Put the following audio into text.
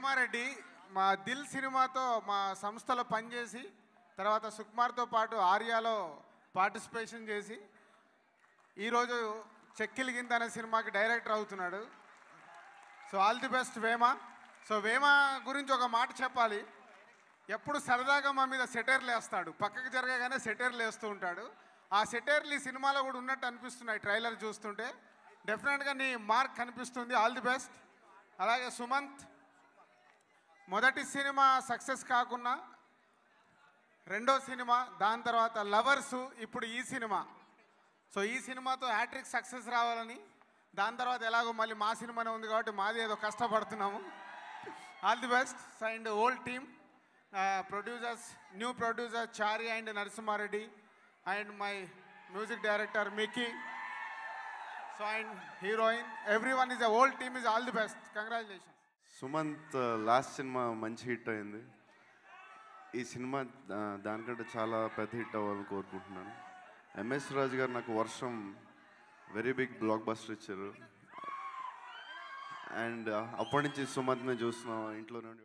నరసింహారెడ్డి మా దిల్ సినిమాతో మా సంస్థలో పనిచేసి తర్వాత సుకుమార్తో పాటు ఆర్యాలో పార్టిసిపేషన్ చేసి ఈరోజు చెక్కిలి గింత అనే సినిమాకి డైరెక్టర్ అవుతున్నాడు. So all the best Vema. So Vema గురించి ఒక మాట చెప్పాలి. ఎప్పుడు సరదాగా మా మీద సెటైర్లు వేస్తాడు, పక్కకు జరగగానే సెటైర్లు వేస్తూ ఉంటాడు. ఆ సెటైర్లు ఈ సినిమాలో కూడా ఉన్నట్టు అనిపిస్తున్నాయి ట్రైలర్ చూస్తుంటే. డెఫినెట్గా నీ మార్క్ కనిపిస్తుంది. All the best. అలాగే సుమంత్, మొదటి సినిమా సక్సెస్ కాకున్నా రెండో సినిమా, దాని తర్వాత లవర్సు, ఇప్పుడు ఈ సినిమా. సో ఈ సినిమాతో హ్యాట్రిక్ సక్సెస్ రావాలని, దాని తర్వాత ఎలాగో మళ్ళీ మా సినిమానే ఉంది కాబట్టి మాది ఏదో కష్టపడుతున్నాము. All the best. And old team producers, new producer Chari and Narasimhareddy and my music director Mickey. So and heroine, everyone is a old team is all the best. Congratulations. Sumanth last cinema మంచి hit అయింది. ఈ cinema దానికంటే చాలా పెద్ద hit అవ్వాలని కోరుకుంటున్నాను. MS రాజు గారు నాకు వర్షం వెరీ బిగ్ బ్లాక్ బస్టర్ ఇచ్చారు. అండ్ అప్పటి నుంచి సుమంత్ని చూస్తున్నాం ఇంట్లో నుండి.